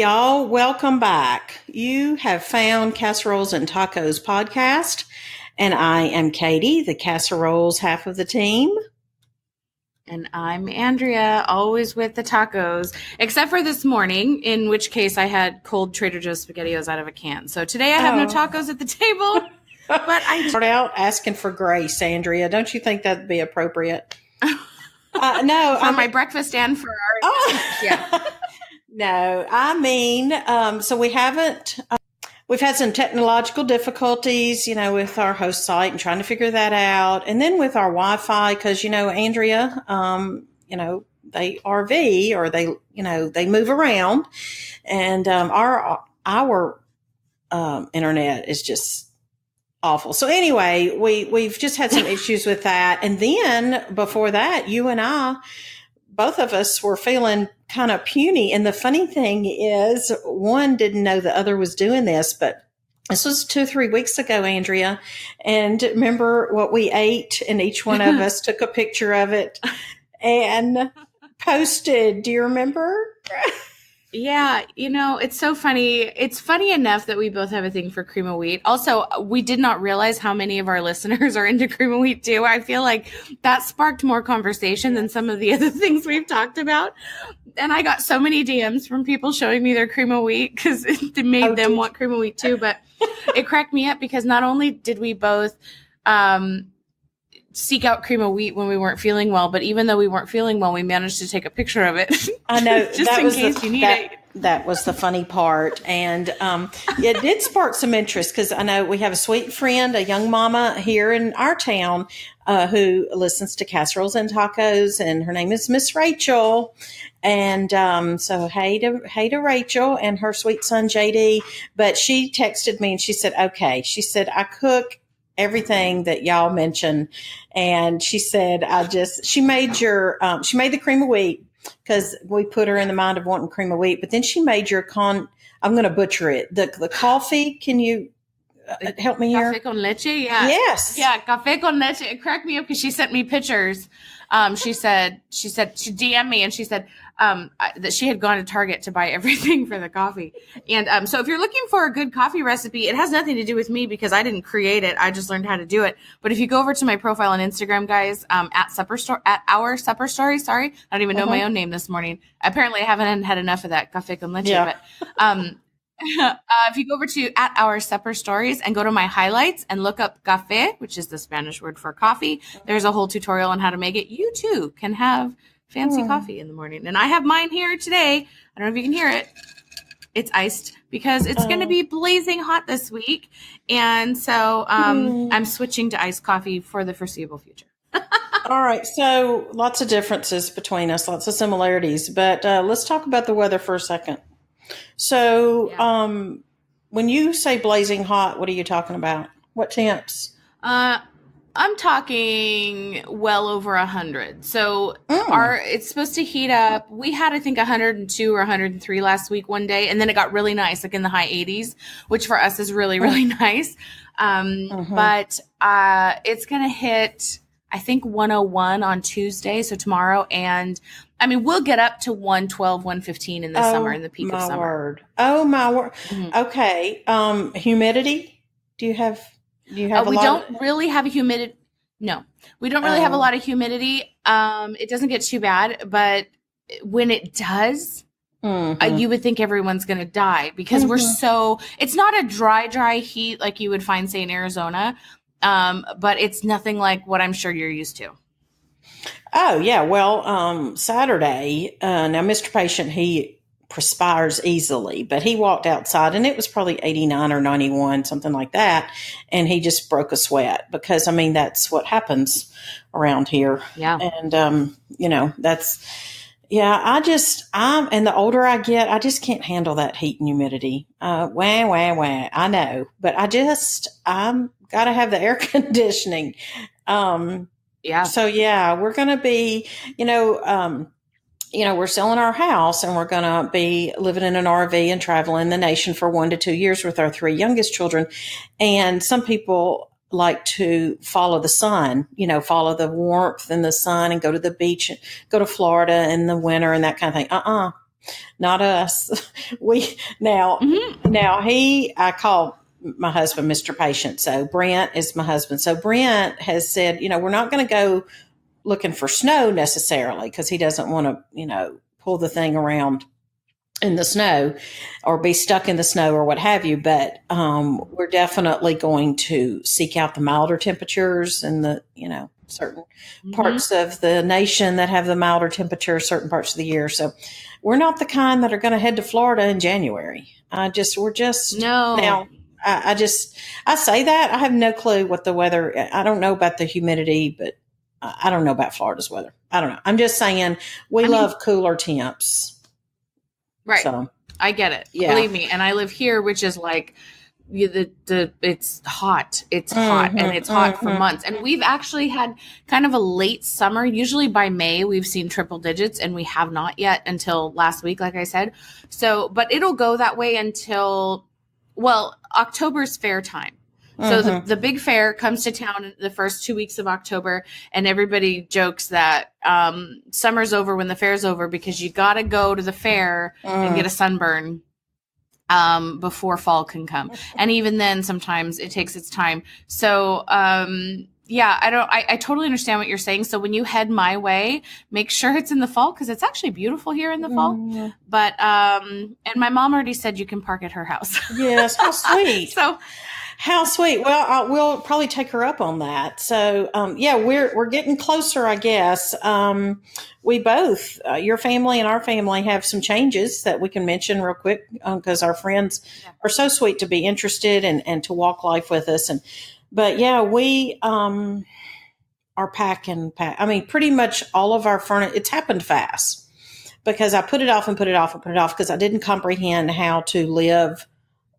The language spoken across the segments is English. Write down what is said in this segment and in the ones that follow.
y'all. Welcome back. You have found Casseroles and Tacos podcast, and I am Katie, the Casseroles half of the team. And I'm Andrea, always with the tacos, except for this morning, in which case I had cold Trader Joe's SpaghettiOs out of a can. So today I have no tacos at the table, but I start out asking for grace, Andrea. Don't you think that'd be appropriate? No, for my breakfast and for our yeah. No, I mean, so we haven't. We've had some technological difficulties, with our host site and trying to figure that out, and then with our Wi-Fi because Andrea, they RV or they move around, and our internet is just awful. So anyway, we've just had some issues with that, and then before that, you and I. Both of us were feeling kind of puny. And the funny thing is, one didn't know the other was doing this, but this was 2 or 3 weeks ago, Andrea. And remember what we ate? And each one of us took a picture of it and posted. Do you remember? Yeah, it's so funny. It's funny enough that we both have a thing for cream of wheat. Also, we did not realize how many of our listeners are into cream of wheat too. I feel like that sparked more conversation than some of the other things we've talked about. And I got so many DMs from people showing me their cream of wheat because it made them want cream of wheat too. But it cracked me up because not only did we both seek out cream of wheat when we weren't feeling well, but even though we weren't feeling well, we managed to take a picture of it. I know just in case you need it. That was the funny part. And it did spark some interest because I know we have a sweet friend, a young mama here in our town who listens to Casseroles and Tacos, and her name is Miss Rachel. And so hey to Rachel and her sweet son JD. But she texted me and she said, okay. She said, I cook everything that y'all mentioned. And she said, she made the cream of wheat because we put her in the mind of wanting cream of wheat, but then she made I'm going to butcher it. The coffee. Can you help me here? Café con leche. Yeah. Yes. Yeah. Café con leche. It cracked me up because she sent me pictures. She DM'd me and she said, that she had gone to Target to buy everything for the coffee. And so if you're looking for a good coffee recipe, it has nothing to do with me because I didn't create it. I just learned how to do it. But if you go over to my profile on Instagram, guys, at our supper story, sorry, I don't even know my own name this morning. Apparently I haven't had enough of that café con leche, but, if you go over to at our supper stories and go to my highlights and look up café, which is the Spanish word for coffee, there's a whole tutorial on how to make it. You too can have fancy coffee in the morning. And I have mine here today. I don't know if you can hear it. It's iced because it's going to be blazing hot this week. And so I'm switching to iced coffee for the foreseeable future. All right. So lots of differences between us, lots of similarities. But let's talk about the weather for a second. So when you say blazing hot, what are you talking about? What temps? I'm talking well over 100. So it's supposed to heat up. We had, I think, 102 or 103 last week one day. And then it got really nice, like in the high 80s, which for us is really, really nice. But it's going to hit, I think, 101 on Tuesday. So tomorrow. And I mean, we'll get up to 112, 115 in the summer, in the peak of summer. Word. Oh, my word. Okay. Humidity? Do you have we don't really have a humidity. No, we don't really have a lot of humidity. It doesn't get too bad, but when it does, you would think everyone's going to die because it's not a dry heat like you would find, say, in Arizona. But it's nothing like what I'm sure you're used to. Oh, yeah. Well, Saturday, now Mr. Patient, he perspires easily, but he walked outside and it was probably 89 or 91, something like that. And he just broke a sweat because, I mean, that's what happens around here. Yeah. And, and the older I get, I just can't handle that heat and humidity. Wah. I know, but I'm got to have the air conditioning. Yeah. So we're going to be, we're selling our house and we're going to be living in an RV and traveling the nation for 1 to 2 years with our 3 youngest children. And some people like to follow the sun, follow the warmth and the sun and go to the beach, go to Florida in the winter and that kind of thing. Not us. Now I call my husband Mr. Patient. So Brent is my husband. So Brent has said, we're not going to go looking for snow necessarily because he doesn't want to, pull the thing around in the snow or be stuck in the snow or what have you. But we're definitely going to seek out the milder temperatures in the, certain parts of the nation that have the milder temperatures, certain parts of the year. So we're not the kind that are going to head to Florida in January. I say that I have no clue what the weather, I don't know about the humidity, but I don't know about Florida's weather. I don't know. I'm just saying we love cooler temps. Right. So, I get it. Yeah. Believe me. And I live here, which is like it's hot. It's hot and it's hot for months. And we've actually had kind of a late summer. Usually by May, we've seen triple digits and we have not yet until last week, like I said. So, but it'll go that way until, October's fair time. So the big fair comes to town the first 2 weeks of October, and everybody jokes that summer's over when the fair's over because you got to go to the fair and get a sunburn before fall can come. And even then, sometimes it takes its time. So, I totally understand what you're saying. So when you head my way, make sure it's in the fall because it's actually beautiful here in the fall. But, and my mom already said you can park at her house. Yes, how sweet. So, how sweet. Well, we'll probably take her up on that. So, we're getting closer, I guess. We both, your family and our family, have some changes that we can mention real quick because our friends are so sweet to be interested and to walk life with us. But we are packing. I mean, pretty much all of our furniture. It's happened fast because I put it off because I didn't comprehend how to live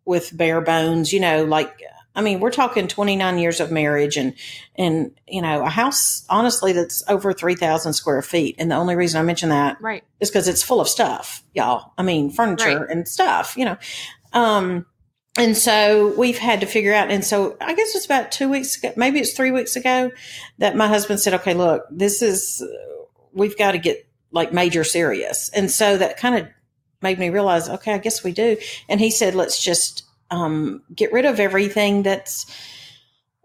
with bare bones, we're talking 29 years of marriage and a house, honestly, that's over 3,000 square feet. And the only reason I mention that is because it's full of stuff, y'all. I mean, furniture and stuff, and so we've had to figure out. And so I guess it's about 2 weeks ago, maybe it's 3 weeks ago that my husband said, okay, look, we've got to get like major serious. And so that kind of made me realize, okay, I guess we do. And he said, let's just get rid of everything that's,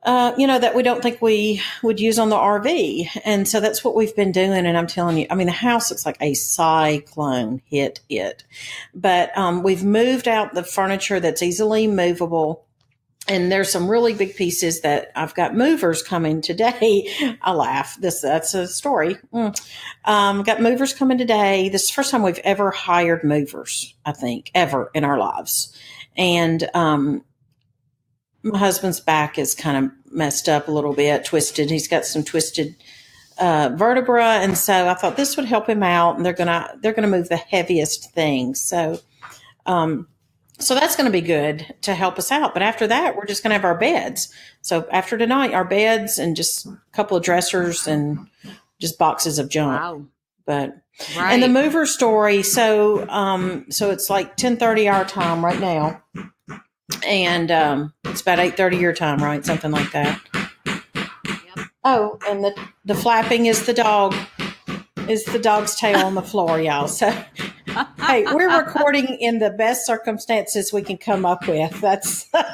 that we don't think we would use on the RV. And so that's what we've been doing. And I'm telling you, the house looks like a cyclone hit it. But we've moved out the furniture that's easily movable. And there's some really big pieces that I've got movers coming today. I laugh. That's a story. Got movers coming today. This is the first time we've ever hired movers, I think, ever in our lives. And my husband's back is kind of messed up a little bit, twisted. He's got some twisted vertebra, and so I thought this would help him out. And they're gonna move the heaviest things. So that's going to be good to help us out. But after that, we're just going to have our beds. So after tonight, our beds and just a couple of dressers and just boxes of junk. Wow. But and the mover story. So it's like 10:30 our time right now, and it's about 8:30 your time, right? Something like that. Yep. Oh, and the flapping is the dog. Is the dog's tail on the floor, y'all. So, hey, we're recording in the best circumstances we can come up with. That's right,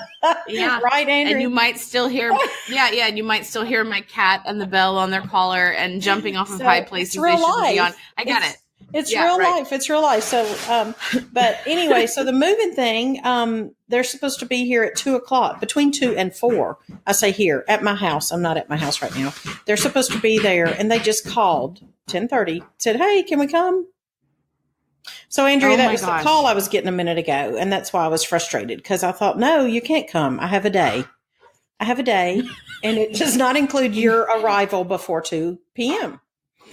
Andrea. And you might still hear, and you might still hear my cat and the bell on their collar and jumping off of high places they shouldn't be on. I get it. It's real life. It's real life. So, but anyway, so the moving thing, they're supposed to be here at 2:00, between 2 and 4. I say here at my house. I'm not at my house right now. They're supposed to be there, and they just called 10:30. Said, "Hey, can we come?" So, Andrea, that was the call I was getting a minute ago, and that's why I was frustrated because I thought, no, you can't come. I have a day, and it does not include your arrival before 2 p.m.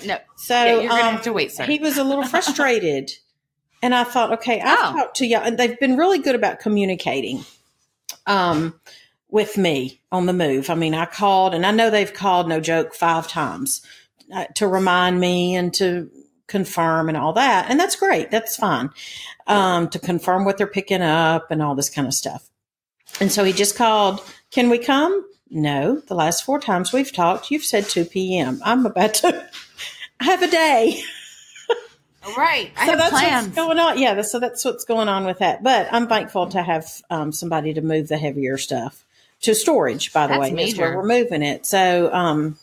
No. So you're going to have to wait, sir. He was a little frustrated. And I thought, okay, I've talked to y'all. And they've been really good about communicating with me on the move. I called, and I know they've called, no joke, 5 times to remind me and to confirm and all that. And that's great. That's fine. To confirm what they're picking up and all this kind of stuff. And so he just called, can we come? No, the last 4 times we've talked, you've said 2 p.m. I'm about to have a day. Right. I So have that's plans. what's going on. Yeah, so that's what's going on with that. But I'm thankful to have somebody to move the heavier stuff to storage, by the That's way. That's where major. we're moving it. So,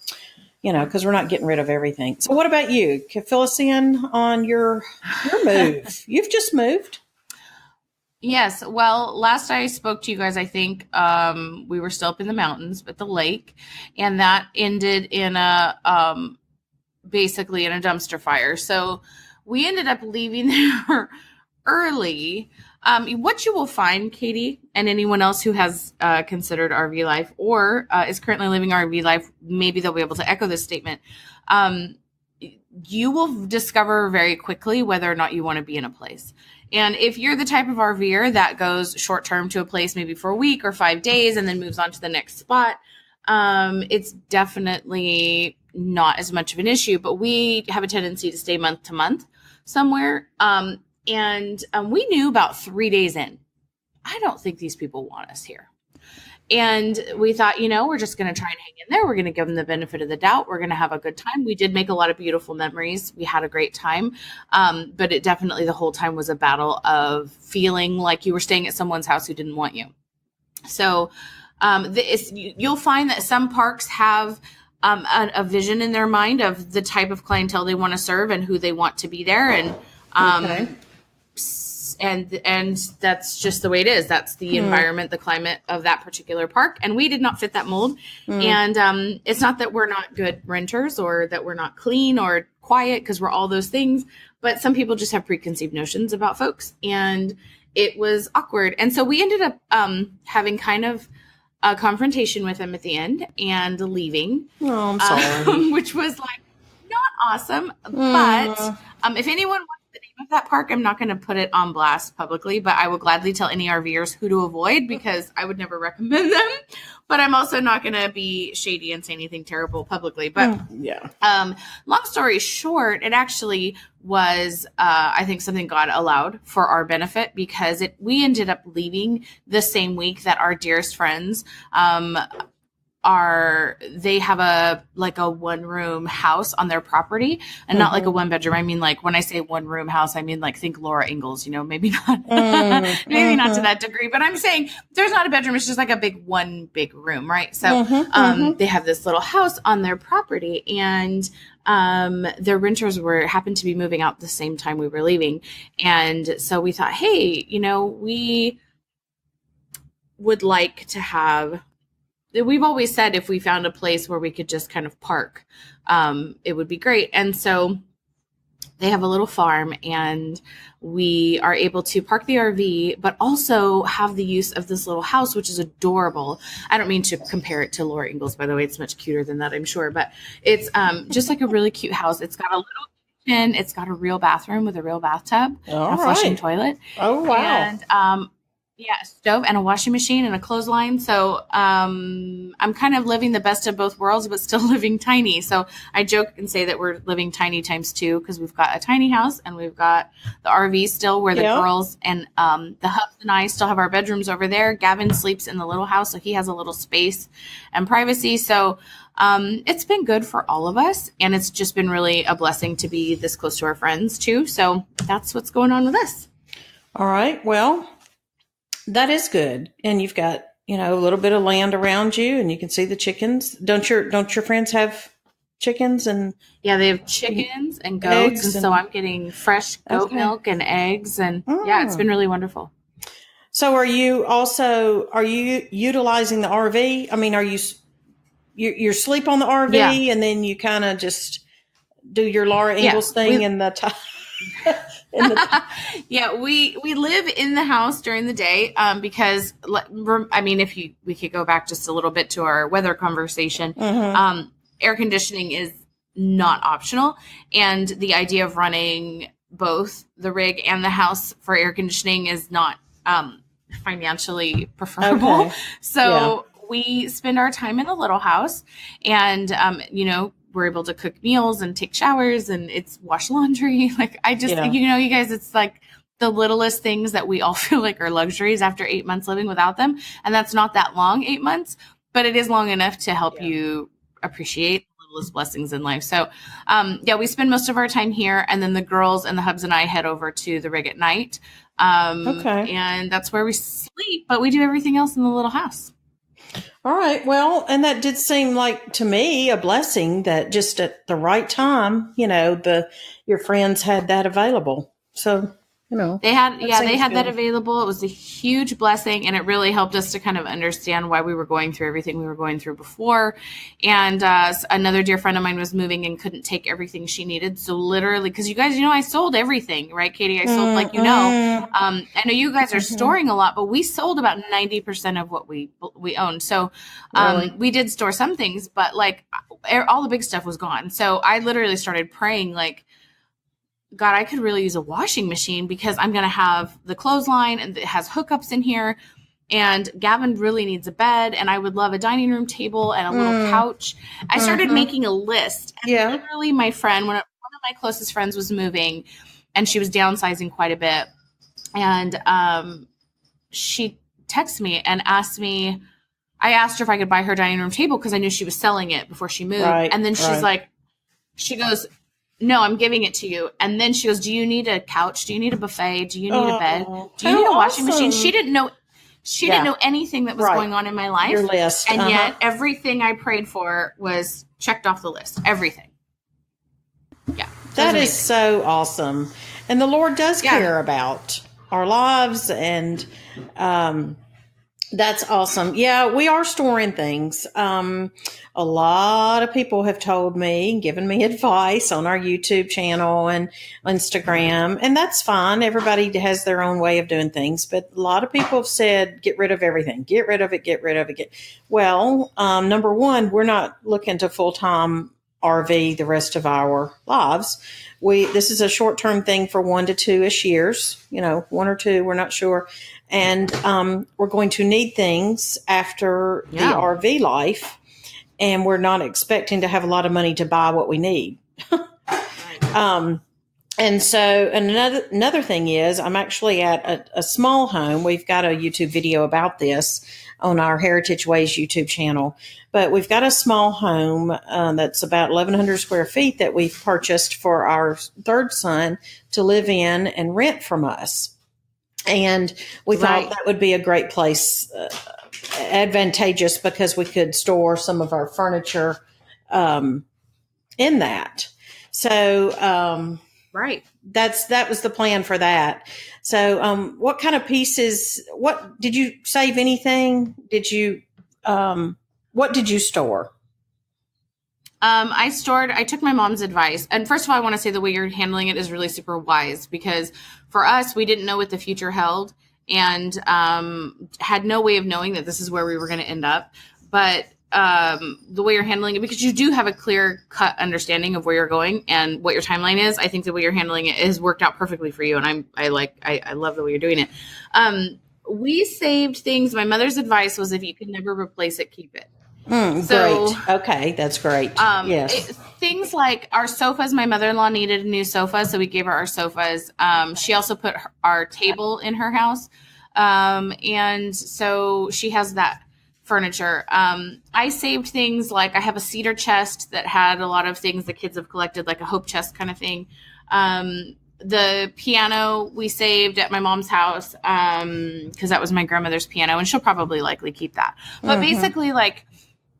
because we're not getting rid of everything. So what about you? Fill us in on your move. You've just moved. Yes. Well, last I spoke to you guys, I think we were still up in the mountains, but the lake, and that ended in basically in a dumpster fire. So we ended up leaving there early. What you will find, Katie, and anyone else who has considered RV life or is currently living RV life, maybe they'll be able to echo this statement. You will discover very quickly whether or not you want to be in a place. And if you're the type of RVer that goes short term to a place, maybe for a week or 5 days, and then moves on to the next spot, it's definitely not as much of an issue. But we have a tendency to stay month to month somewhere. And we knew about 3 days in, I don't think these people want us here. And we thought, we're just going to try and hang in there. We're going to give them the benefit of the doubt. We're going to have a good time. We did make a lot of beautiful memories. We had a great time. But it definitely the whole time was a battle of feeling like you were staying at someone's house who didn't want you. So you'll find that some parks have a vision in their mind of the type of clientele they want to serve and who they want to be there. And Okay. and that's just the way it is. That's the environment, the climate of that particular park. And we did not fit that mold. And it's not that we're not good renters or that we're not clean or quiet, because we're all those things. But some people just have preconceived notions about folks. And it was awkward. And so we ended up having kind of a confrontation with him at the end and leaving. Oh, I'm sorry. Which was like not awesome. But if anyone wants the name of that park, I'm not going to put it on blast publicly, but I will gladly tell any RVers who to avoid, because I would never recommend them. But I'm also not going to be shady and say anything terrible publicly. But long story short, it actually was, I think, something God allowed for our benefit, because we ended up leaving the same week that our dearest friends they have a 1-room house on their property, and not like a 1-bedroom. I mean, like, when I say 1-room house, I mean, like, think Laura Ingalls, maybe not, maybe not to that degree, but I'm saying there's not a bedroom. It's just like one big room. Right. So, they have this little house on their property, and their renters happened to be moving out the same time we were leaving. And so we thought, hey, we would like to have, we've always said if we found a place where we could just kind of park, it would be great. And so they have a little farm, and we are able to park the RV, but also have the use of this little house, which is adorable. I don't mean to compare it to Laura Ingalls, by the way. It's much cuter than that, I'm sure. But it's just like a really cute house. It's got a little kitchen. It's got a real bathroom with a real bathtub, and a flushing toilet. Oh, wow. And a stove and a washing machine and a clothesline. So I'm kind of living the best of both worlds, but still living tiny. So I joke and say that we're living tiny times 2, because we've got a tiny house and we've got the RV still, where the girls and the hubs and I still have our bedrooms over there. Gavin sleeps in the little house, so he has a little space and privacy. So it's been good for all of us, and it's just been really a blessing to be this close to our friends too. So that's what's going on with us. All right. Well, that is good. And you've got, a little bit of land around you, and you can see the chickens. Don't your friends have chickens? And yeah, they have chickens and goats. And so I'm getting fresh goat milk and eggs. And it's been really wonderful. So are you utilizing the RV? I mean, you sleep on the RV and then you kind of just do your Laura Ingalls thing in the time? We live in the house during the day because we could go back just a little bit to our weather conversation. Air conditioning is not optional, and the idea of running both the rig and the house for air conditioning is not financially preferable. So we spend our time in the little house, and we're able to cook meals and take showers, and it's wash laundry. Like, I just, you guys, it's like the littlest things that we all feel like are luxuries after 8 months living without them. And that's not that long, 8 months, but it is long enough to help you appreciate the littlest blessings in life. So, yeah, we spend most of our time here, and then the girls and the hubs and I head over to the rig at night. Okay. And that's where we sleep, but we do everything else in the little house. All right. Well, and that did seem like to me a blessing that just at the right time, your friends had that available. So, they had good. that available. It was a huge blessing, and it really helped us to kind of understand why we were going through everything we were going through before. And another dear friend of mine was moving and couldn't take everything she needed. So literally, because you guys, I sold everything, right, Katie? I sold, I know you guys are storing a lot, but we sold about 90% of what we owned. So Really? we did store some things, but like all the big stuff was gone. So I literally started praying, like, God, I could really use a washing machine because I'm going to have the clothesline and it has hookups in here. And Gavin really needs a bed. And I would love a dining room table and a little couch. I started making a list. And literally my friend, one of my closest friends was moving and she was downsizing quite a bit. And she texted me and asked me, I asked her if I could buy her dining room table because I knew she was selling it before she moved. Right, and then she's like, she goes, no, I'm giving it to you. And then she goes, do you need a couch? Do you need a buffet? Do you need a bed? Do you need a washing machine? She didn't know. She didn't know anything that was going on in my life. Your list. And yet everything I prayed for was checked off the list. Everything. Yeah. That is so awesome. And the Lord does care about our lives, and that's awesome. Yeah, we are storing things. A lot of people have told me, given me advice on our YouTube channel and Instagram, and that's fine. Everybody has their own way of doing things, but a lot of people have said, get rid of everything, get rid of it, get rid of it. Well, number one, we're not looking to full-time RV the rest of our lives. This is a short-term thing for 1 to 2-ish years, 1 or 2, we're not sure. And we're going to need things after the RV life, and we're not expecting to have a lot of money to buy what we need. And so another thing is, I'm actually at a small home. We've got a YouTube video about this on our Heritage Ways YouTube channel, but we've got a small home that's about 1,100 square feet that we've purchased for our third son to live in and rent from us. And we thought that would be a great place, advantageous, because we could store some of our furniture in that. So that was the plan for that. So what kind of pieces, what did you save anything? What did you store? I took my mom's advice. And first of all, I want to say the way you're handling it is really super wise, because for us, we didn't know what the future held and had no way of knowing that this is where we were going to end up. But the way you're handling it, because you do have a clear cut understanding of where you're going and what your timeline is, I think the way you're handling it has worked out perfectly for you. And I love the way you're doing it. We saved things. My mother's advice was, if you can never replace it, keep it. Great. Okay, that's great. Yes. Things like our sofas. My mother-in-law needed a new sofa, so we gave her our sofas. She also put our table in her house, and so she has that furniture. I saved things like, I have a cedar chest that had a lot of things the kids have collected, like a hope chest kind of thing. The piano we saved at my mom's house because that was my grandmother's piano, and she'll probably likely keep that. But basically, like,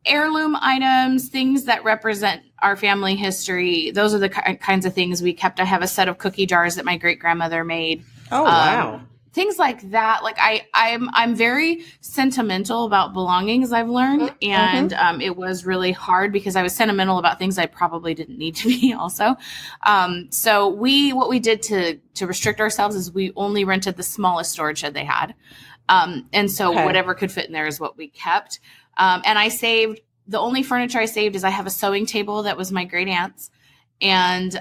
heirloom items, things that represent our family history. Those are the kinds of things we kept. I have a set of cookie jars that my great grandmother made. Oh, wow. Things like that. Like I'm very sentimental about belongings, I've learned. And it was really hard because I was sentimental about things I probably didn't need to be also. So what we did to restrict ourselves is we only rented the smallest storage shed they had. And so whatever could fit in there is what we kept. And I saved, the only furniture I saved is I have a sewing table that was my great aunt's. And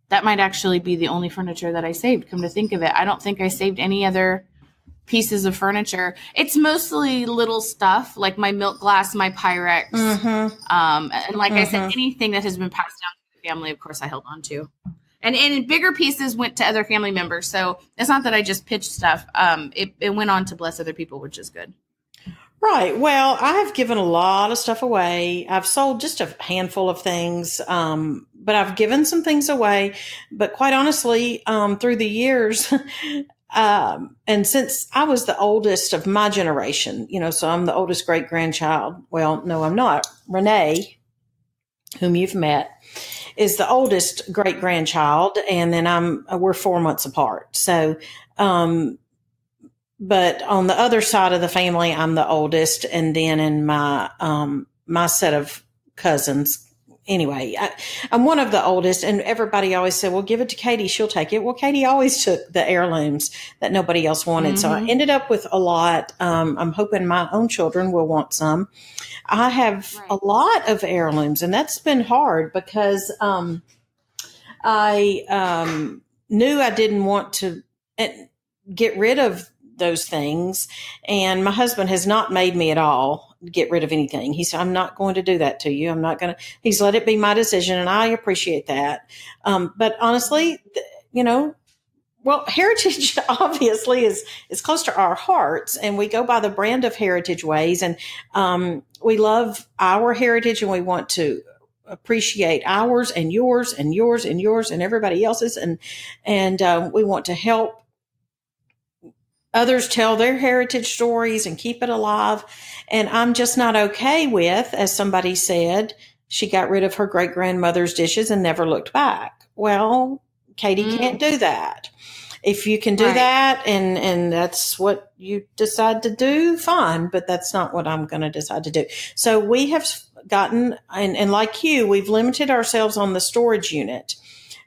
that might actually be the only furniture that I saved, come to think of it. I don't think I saved any other pieces of furniture. It's mostly little stuff like my milk glass, my Pyrex. And like I said, anything that has been passed down to the family, of course, I held on to. And bigger pieces went to other family members. So it's not that I just pitched stuff. It went on to bless other people, which is good. Right. Well, I have given a lot of stuff away. I've sold just a handful of things, but I've given some things away. But quite honestly, through the years, and since I was the oldest of my generation, so I'm the oldest great grandchild. Well, no, I'm not. Renee, whom you've met, is the oldest great grandchild, and then we're 4 months apart. So, but on the other side of the family, I'm the oldest, and then in my set of cousins. Anyway, I'm one of the oldest, and everybody always said, well, give it to Katie. She'll take it. Well, Katie always took the heirlooms that nobody else wanted. So I ended up with a lot. I'm hoping my own children will want some. I have a lot of heirlooms, and that's been hard because I knew I didn't want to get rid of those things. And my husband has not made me at all get rid of anything. He said, I'm not going to do that to you. I'm not going to, he's let it be my decision. And I appreciate that. But honestly, well, heritage obviously is close to our hearts, and we go by the brand of Heritage Ways. And we love our heritage, and we want to appreciate ours and yours and yours and yours and everybody else's. And we want to help others tell their heritage stories and keep it alive. And I'm just not okay with, as somebody said, she got rid of her great grandmother's dishes and never looked back. Well, Katie can't do that. If you can do that and that's what you decide to do, fine, but that's not what I'm going to decide to do. So we have gotten, and like you, we've limited ourselves on the storage unit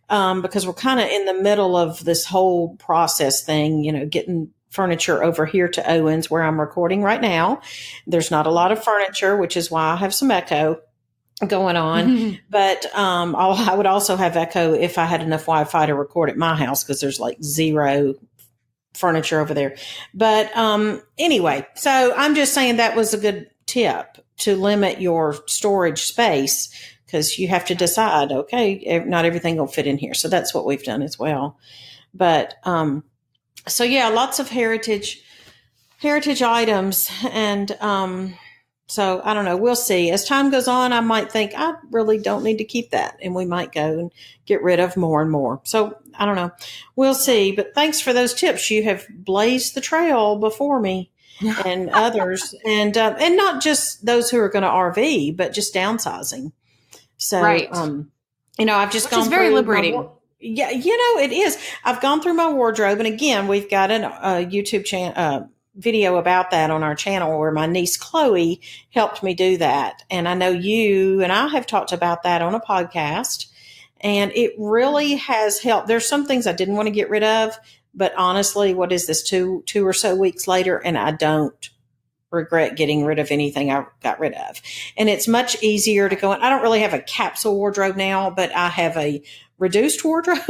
because we're kind of in the middle of this whole process thing, getting furniture over here to Owens, where I'm recording right now. There's not a lot of furniture, which is why I have some echo going on. But I would also have echo if I had enough Wi-Fi to record at my house, because there's like zero furniture over there. But anyway, so I'm just saying that was a good tip, to limit your storage space, because you have to decide, okay, not everything will fit in here. So that's what we've done as well. But so yeah, lots of heritage items. And so I don't know. We'll see. As time goes on, I might think I really don't need to keep that, and we might go and get rid of more and more. So I don't know. We'll see. But thanks for those tips. You have blazed the trail before me and others, and not just those who are going to RV, but just downsizing. So I've just gone through. Which is very liberating. Yeah, it is. I've gone through my wardrobe, and again, we've got a YouTube channel. Video about that on our channel, where my niece Chloe helped me do that. And I know you and I have talked about that on a podcast, and it really has helped. There's some things I didn't want to get rid of, but honestly, what is this, two or so weeks later, and I don't regret getting rid of anything I got rid of. And it's much easier to go in. I don't really have a capsule wardrobe now, but I have a reduced wardrobe,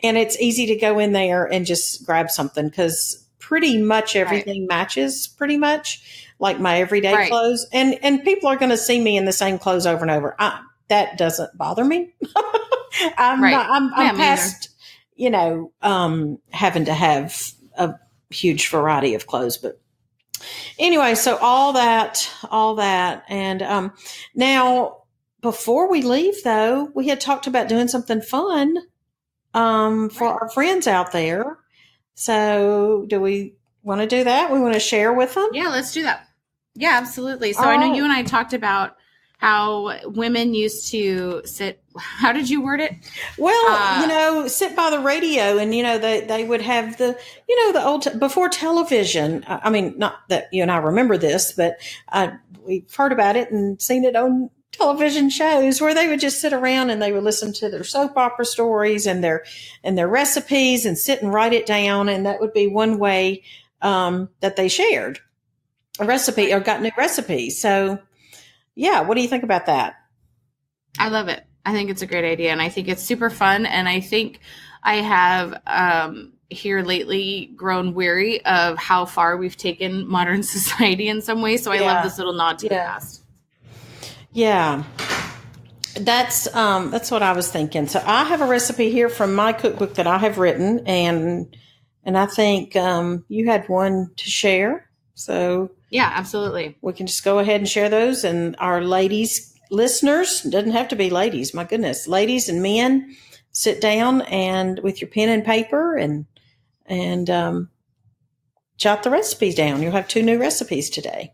and it's easy to go in there and just grab something, because pretty much everything matches pretty much like my everyday clothes. And people are going to see me in the same clothes over and over. That doesn't bother me. I'm past, having to have a huge variety of clothes. But anyway, so all that. And now, before we leave, though, we had talked about doing something fun for our friends out there. So do we want to do that? We want to share with them? Yeah, let's do that. Yeah, absolutely. So I know you and I talked about how women used to sit. How did you word it? Well, sit by the radio, and, they would have the old, before television. I mean, not that you and I remember this, but we've heard about it and seen it on television shows, where they would just sit around and they would listen to their soap opera stories and their recipes, and sit and write it down. And that would be one way that they shared a recipe or got new recipes. So yeah, what do you think about that? I love it. I think it's a great idea, and I think it's super fun. And I think I have here lately grown weary of how far we've taken modern society in some ways. So I love this little nod to the past. Yeah, that's what I was thinking. So I have a recipe here from my cookbook that I have written, and I think you had one to share. So Yeah, absolutely. we can just go ahead and share those. And our ladies listeners, doesn't have to be ladies, my goodness, ladies and men, sit down and with your pen and paper and jot the recipes down. You'll have 2 new recipes today.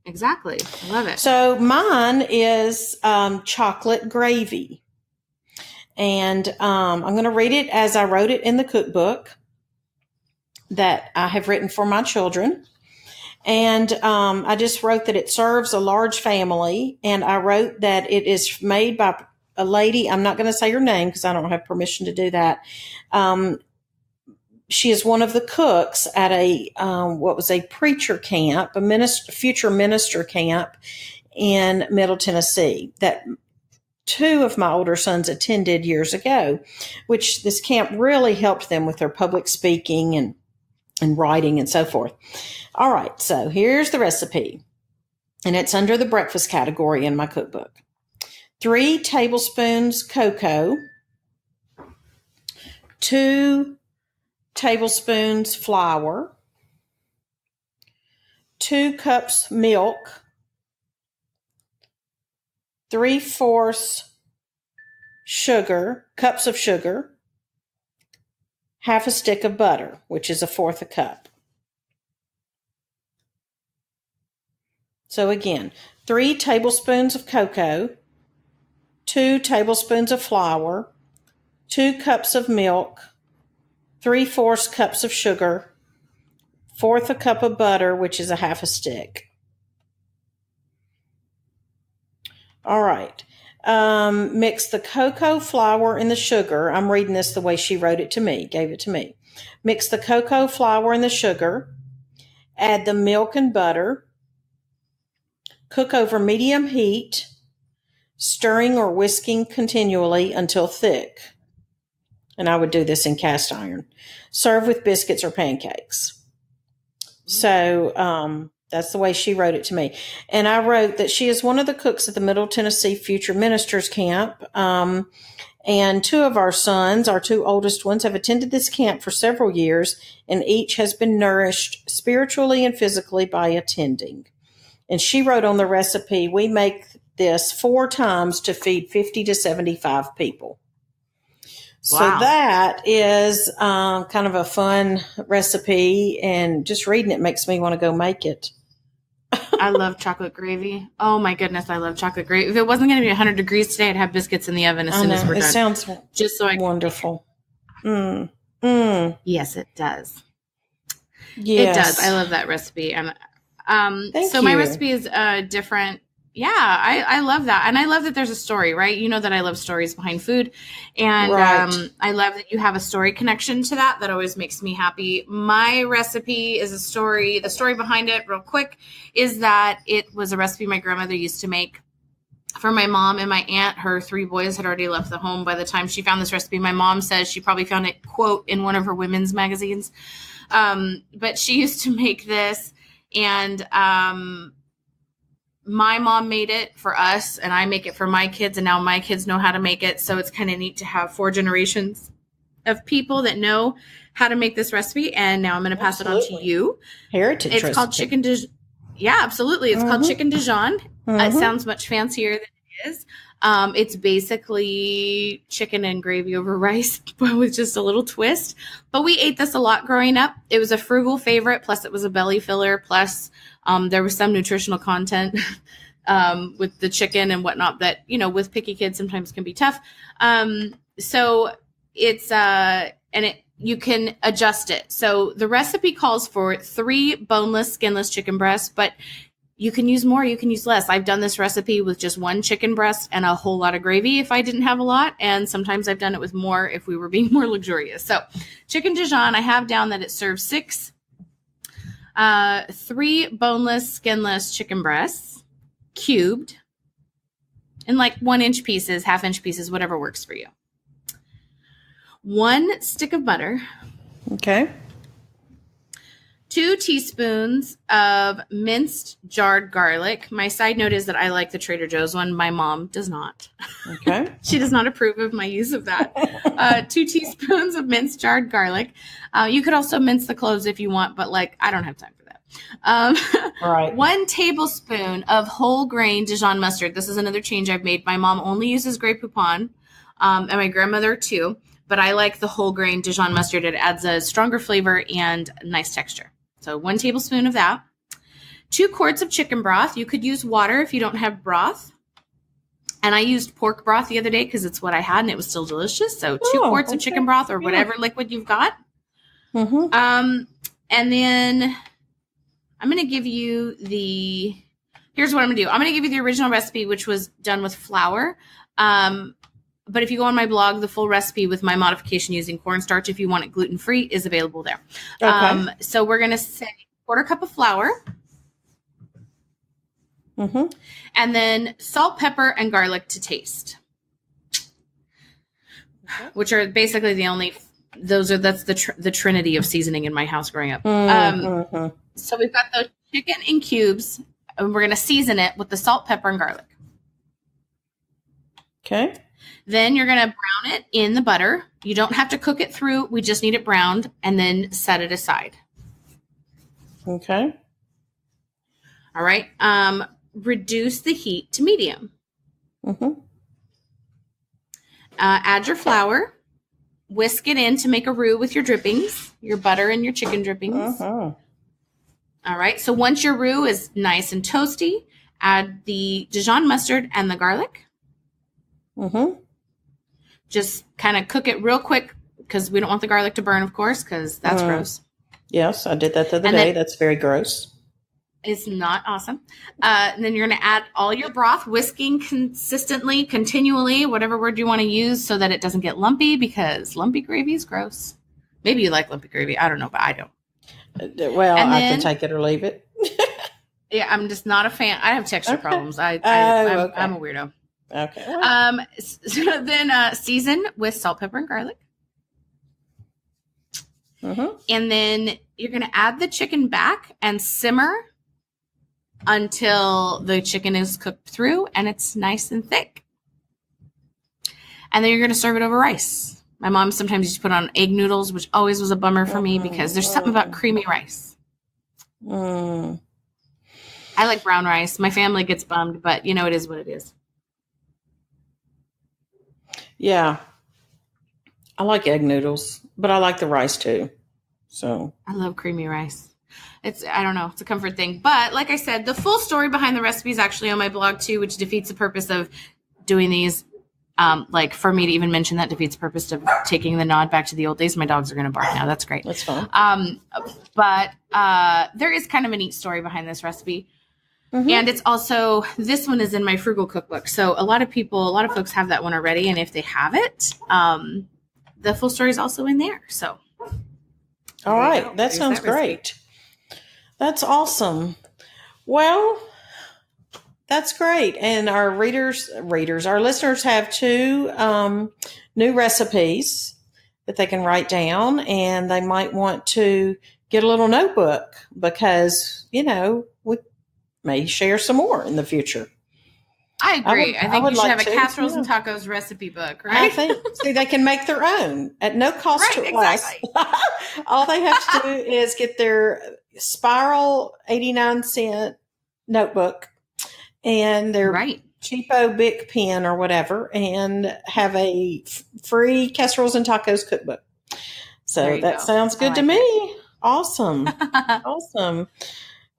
Exactly. I love it. So mine is chocolate gravy. And I'm going to read it as I wrote it in the cookbook that I have written for my children. And I just wrote that it serves a large family. And I wrote that it is made by a lady. I'm not going to say her name because I don't have permission to do that. She is one of the cooks at what was a preacher camp, a future minister camp in Middle Tennessee that 2 of my older sons attended years ago, which this camp really helped them with their public speaking and writing and so forth. All right, so here's the recipe, and it's under the breakfast category in my cookbook. 3 tablespoons cocoa, 2 tablespoons flour, 2 cups milk, 3/4 cups of sugar, half a stick of butter, which is 1/4 cup. So again, 3 tablespoons of cocoa, 2 tablespoons of flour, 2 cups of milk, 3/4 cups of sugar, 1/4 cup of butter, which is half a stick. All right. Mix the cocoa, flour, and the sugar. I'm reading this the way she wrote it to me, gave it to me. Mix the cocoa, flour, and the sugar. Add the milk and butter. Cook over medium heat, stirring or whisking continually until thick. And I would do this in cast iron. Serve with biscuits or pancakes. So that's the way she wrote it to me. And I wrote that she is one of the cooks at the Middle Tennessee Future Ministers Camp. And 2 of our sons, our 2 oldest ones, have attended this camp for several years, and each has been nourished spiritually and physically by attending. And she wrote on the recipe, we make this 4 times to feed 50 to 75 people. So that is kind of a fun recipe, and just reading it makes me want to go make it. I love chocolate gravy. Oh my goodness, I love chocolate gravy. If it wasn't going to be 100 degrees today, I'd have biscuits in the oven as soon as we're done. It sounds just so wonderful. Yes, it does. Yes. It does. I love that recipe. And Thank so you. my recipe is different. Yeah, I love that. And I love that there's a story, right? You know that I love stories behind food. And Right. I love that you have a story connection to that. That always makes me happy. My recipe is a story. The story behind it, real quick, is that it was a recipe my grandmother used to make for my mom and my aunt. Her 3 boys had already left the home by the time she found this recipe. My mom says she probably found it, quote, in one of her women's magazines. But she used to make this, and my mom made it for us, and I make it for my kids, and now my kids know how to make it. So it's kind of neat to have 4 generations of people that know how to make this recipe. And now I'm going to pass it on to you. Heritage It's recipe. called chicken Dijon. Yeah, absolutely. It's called chicken Dijon. It sounds much fancier than it is. It's basically chicken and gravy over rice, but with just a little twist. But we ate this a lot growing up. It was a frugal favorite. Plus it was a belly filler. Plus there was some nutritional content with the chicken and whatnot that, you know, with picky kids sometimes can be tough. So it's, you can adjust it. So the recipe calls for 3 boneless, skinless chicken breasts, but you can use more, you can use less. I've done this recipe with just 1 chicken breast and a whole lot of gravy if I didn't have a lot. And sometimes I've done it with more if we were being more luxurious. So chicken Dijon, I have down that it serves 3 boneless, skinless chicken breasts, cubed, in like 1-inch pieces, 1/2-inch pieces, whatever works for you. 1 stick of butter. Okay. 2 teaspoons of minced jarred garlic. My side note is that I like the Trader Joe's one. My mom does not. Okay. She does not approve of my use of that. 2 teaspoons of minced jarred garlic. You could also mince the cloves if you want, but I don't have time for that. Right. 1 tablespoon of whole grain Dijon mustard. This is another change I've made. My mom only uses Grey Poupon, and my grandmother too. But I like the whole grain Dijon mustard. It adds a stronger flavor and nice texture. So 1 tablespoon of that. 2 quarts of chicken broth. You could use water if you don't have broth. And I used pork broth the other day because it's what I had and it was still delicious. So 2 quarts of chicken broth or whatever liquid you've got. Mm-hmm. And then I'm going to give you here's what I'm going to do. I'm going to give you the original recipe, which was done with flour. But if you go on my blog, the full recipe with my modification using cornstarch, if you want it gluten-free, is available there. Okay. So we're going to say 1/4 cup of flour. Mm-hmm. And then salt, pepper, and garlic to taste. Okay. Which are basically that's the trinity of seasoning in my house growing up. So we've got the chicken in cubes, and we're going to season it with the salt, pepper, and garlic. Okay. Then you're going to brown it in the butter. You don't have to cook it through. We just need it browned and then set it aside. Okay. All right. Reduce the heat to medium. Mm-hmm. Add your flour. Whisk it in to make a roux with your drippings, your butter and your chicken drippings. Uh-huh. All right. So once your roux is nice and toasty, add the Dijon mustard and the garlic. Mm-hmm. Just kind of cook it real quick because we don't want the garlic to burn, of course, because that's gross. Yes, I did that the other day. That's very gross. It's not awesome. And then you're going to add all your broth, whisking consistently, continually, whatever word you want to use so that it doesn't get lumpy because lumpy gravy is gross. Maybe you like lumpy gravy. I don't know, but I don't. Well, I can take it or leave it. Yeah, I'm just not a fan. I have texture problems. I'm a weirdo. Okay. So then season with salt, pepper, and garlic. Mm-hmm. And then you're going to add the chicken back and simmer until the chicken is cooked through and it's nice and thick. And then you're going to serve it over rice. My mom sometimes used to put on egg noodles, which always was a bummer for me because there's something about creamy rice. I like brown rice. My family gets bummed, but it is what it is. Yeah. I like egg noodles, but I like the rice too. So I love creamy rice. I don't know, it's a comfort thing. But like I said, the full story behind the recipe is actually on my blog too, which defeats the purpose of doing these. For me to even mention that defeats the purpose of taking the nod back to the old days. My dogs are going to bark now. That's great. That's fine. But there is kind of a neat story behind this recipe. Mm-hmm. And it's also, this one is in my frugal cookbook. So a lot of folks have that one already. And if they have it, the full story is also in there. So. All right. That sounds great. That's awesome. Well, that's great. And our our listeners have 2 new recipes that they can write down, and they might want to get a little notebook because, we may share some more in the future. I agree. I think you should have a casseroles and tacos recipe book, right? I think they can make their own at no cost to us. All they have to do is get their spiral 89-cent notebook and their cheapo Bic pen or whatever, and have a free casseroles and tacos cookbook. So that sounds good to me. Awesome. Awesome.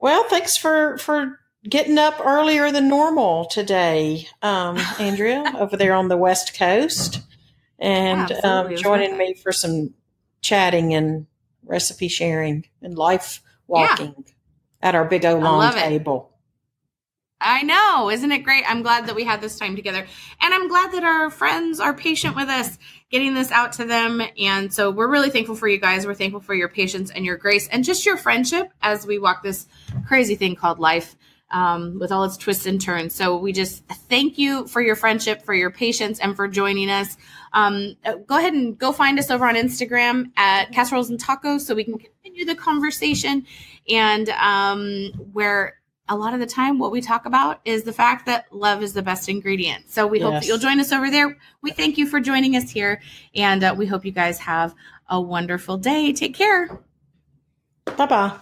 Well, thanks for getting up earlier than normal today, Andrea, over there on the West Coast, and joining me for some chatting and recipe sharing and life walking at our big old long table. I know. Isn't it great? I'm glad that we had this time together. And I'm glad that our friends are patient with us getting this out to them. And so we're really thankful for you guys. We're thankful for your patience and your grace and just your friendship as we walk this crazy thing called life with all its twists and turns. So we just thank you for your friendship, for your patience, and for joining us. Go ahead and go find us over on Instagram at Casseroles and Tacos so we can continue continue the conversation, and where a lot of the time what we talk about is the fact that love is the best ingredient. So we hope that you'll join us over there. We thank you for joining us here, and we hope you guys have a wonderful day. Take care. Bye-bye.